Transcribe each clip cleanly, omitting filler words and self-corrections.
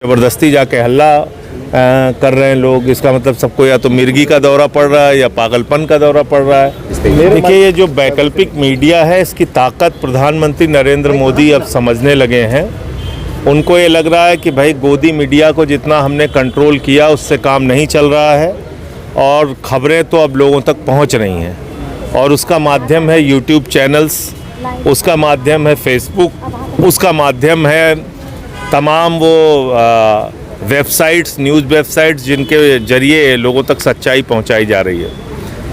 ज़बरदस्ती जाके हल्ला कर रहे हैं लोग। इसका मतलब सबको या तो मिर्गी का दौरा पड़ रहा है या पागलपन का दौरा पड़ रहा है। देखिए, ये जो वैकल्पिक मीडिया है, इसकी ताकत प्रधानमंत्री नरेंद्र मोदी अब समझने लगे हैं। उनको ये लग रहा है कि भाई गोदी मीडिया को जितना हमने कंट्रोल किया उससे काम नहीं चल रहा है, और ख़बरें तो अब लोगों तक पहुंच रही हैं, और उसका माध्यम है यूट्यूब चैनल्स, उसका माध्यम है फेसबुक, उसका माध्यम है तमाम वो वेबसाइट्स, न्यूज़ वेबसाइट्स जिनके ज़रिए लोगों तक सच्चाई पहुंचाई जा रही है।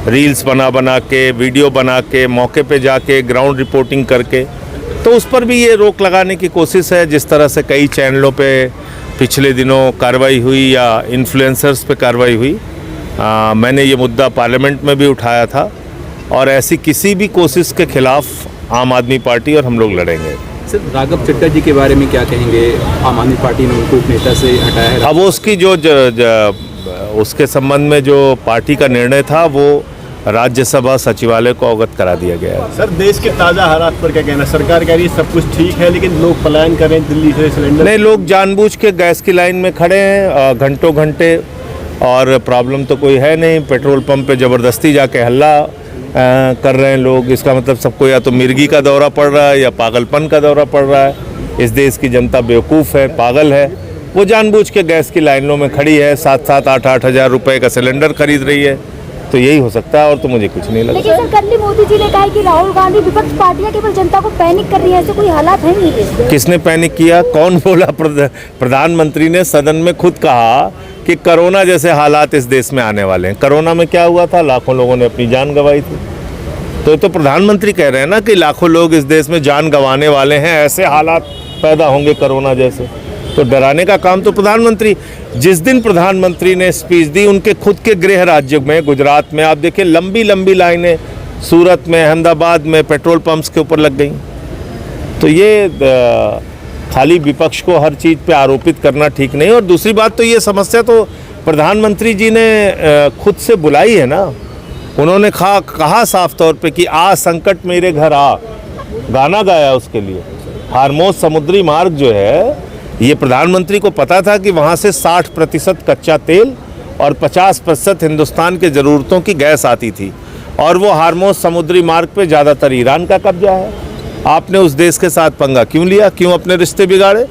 रील्स बना के, वीडियो बना के, मौके पे जाके ग्राउंड रिपोर्टिंग करके, तो उस पर भी ये रोक लगाने की कोशिश है। जिस तरह से कई चैनलों पे पिछले दिनों कार्रवाई हुई या इन्फ्लुएंसर्स पे कार्रवाई हुई, मैंने ये मुद्दा पार्लियामेंट में भी उठाया था, और ऐसी किसी भी कोशिश के खिलाफ आम आदमी पार्टी और हम लोग लड़ेंगे। सर, राघव चड्ढा जी के बारे में क्या कहेंगे? आम आदमी पार्टी ने उनको नेता से हटाया है। अब उसकी उसके संबंध में जो पार्टी का निर्णय था वो राज्यसभा सचिवालय को अवगत करा दिया गया है। सर, देश के ताज़ा हालात पर क्या कहना? सरकार कह रही है सब कुछ ठीक है, लेकिन लोग पलायन कर रहे हैं दिल्ली से सिलेंडर। नहीं, लोग जानबूझ के गैस की लाइन में खड़े हैं घंटों घंटे, और प्रॉब्लम तो कोई है नहीं। पेट्रोल पंप पे ज़बरदस्ती जाके हल्ला कर रहे हैं लोग। इसका मतलब सबको या तो मिर्गी का दौरा पड़ रहा है या पागलपन का दौरा पड़ रहा है। इस देश की जनता बेवकूफ़ है, पागल है। वो जानबूझ के गैस की लाइनों में खड़ी है, 7-7, 8-8 हज़ार रुपए का सिलेंडर खरीद रही है। तो यही हो सकता है, और तो मुझे कुछ नहीं लगता। लेकिन सर, कल मोदी जी ने कहा कि राहुल गांधी विपक्ष पार्टियां केवल जनता को पैनिक कर रही है, ऐसे कोई हालात है नहीं। किसने पैनिक किया? कौन बोला? प्रधानमंत्री ने सदन में खुद कहा कि कोरोना जैसे हालात इस देश में आने वाले हैं। कोरोना में क्या हुआ था? लाखों लोगों ने अपनी जान गंवाई थी। तो प्रधानमंत्री कह रहे हैं ना कि लाखों लोग इस देश में जान गंवाने वाले हैं, ऐसे हालात पैदा होंगे कोरोना जैसे। तो डराने का काम तो प्रधानमंत्री, जिस दिन प्रधानमंत्री ने स्पीच दी उनके खुद के गृह राज्य में गुजरात में, आप देखिए लंबी लंबी लाइनें सूरत में, अहमदाबाद में पेट्रोल पंप्स के ऊपर लग गई। तो ये खाली विपक्ष को हर चीज़ पे आरोपित करना ठीक नहीं। और दूसरी बात तो ये समस्या तो प्रधानमंत्री जी ने खुद से बुलाई है ना। उन्होंने कहा साफ तौर पे कि आ संकट मेरे घर आ, गाना गाया उसके लिए। हार्मोज समुद्री मार्ग जो है, ये प्रधानमंत्री को पता था कि वहाँ से 60% कच्चा तेल और 50% हिंदुस्तान के ज़रूरतों की गैस आती थी, और वो हार्मोज समुद्री मार्ग पे ज़्यादातर ईरान का कब्जा है। आपने उस देश के साथ पंगा क्यों लिया? क्यों अपने रिश्ते बिगाड़े?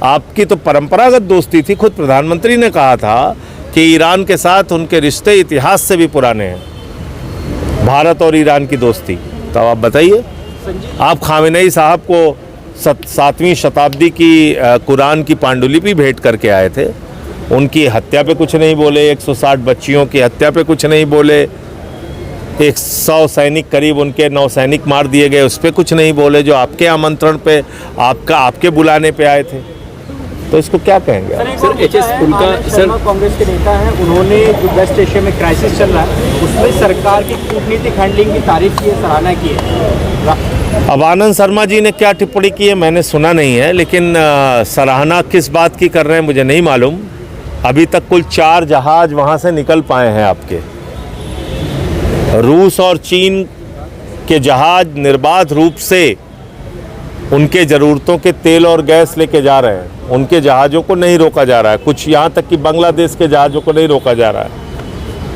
आपकी तो परंपरागत दोस्ती थी। खुद प्रधानमंत्री ने कहा था कि ईरान के साथ उनके रिश्ते इतिहास से भी पुराने हैं, भारत और ईरान की दोस्ती। तो आप बताइए, आप खामेनेई साहब को 7वीं शताब्दी की कुरान की पांडुलिपि भेंट करके आए थे। उनकी हत्या पे कुछ नहीं बोले, 160 बच्चियों की हत्या पे कुछ नहीं बोले, 100 सैनिक, करीब उनके 9 सैनिक मार दिए गए, उस पर कुछ नहीं बोले, जो आपके आमंत्रण पे, आपके बुलाने पे आए थे। तो इसको क्या कहेंगे? सर, कांग्रेस के नेता हैं, उन्होंने जो वेस्ट एशिया में क्राइसिस चल रहा है उसमें सरकार की कूटनीतिक हैंडलिंग की तारीफ की है, सराहना की है। अब आनंद शर्मा जी ने क्या टिप्पणी की है मैंने सुना नहीं है, लेकिन सराहना किस बात की कर रहे हैं मुझे नहीं मालूम। अभी तक कुल 4 जहाज वहाँ से निकल पाए हैं आपके। रूस और चीन के जहाज निर्बाध रूप से उनके ज़रूरतों के तेल और गैस लेके जा रहे हैं। उनके जहाज़ों को नहीं रोका जा रहा है, कुछ यहाँ तक कि बांग्लादेश के जहाज़ों को नहीं रोका जा रहा है,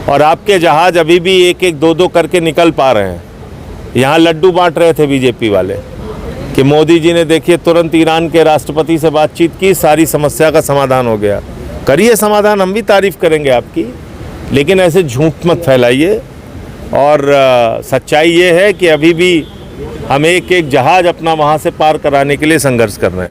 और आपके जहाज़ अभी भी 1-1, 2-2 करके निकल पा रहे हैं। यहाँ लड्डू बांट रहे थे बीजेपी वाले कि मोदी जी ने देखिए तुरंत ईरान के राष्ट्रपति से बातचीत की, सारी समस्या का समाधान हो गया। करिए समाधान, हम भी तारीफ़ करेंगे आपकी, लेकिन ऐसे झूठ मत फैलाइए। और सच्चाई ये है कि अभी भी हम एक जहाज़ अपना वहाँ से पार कराने के लिए संघर्ष कर रहे हैं।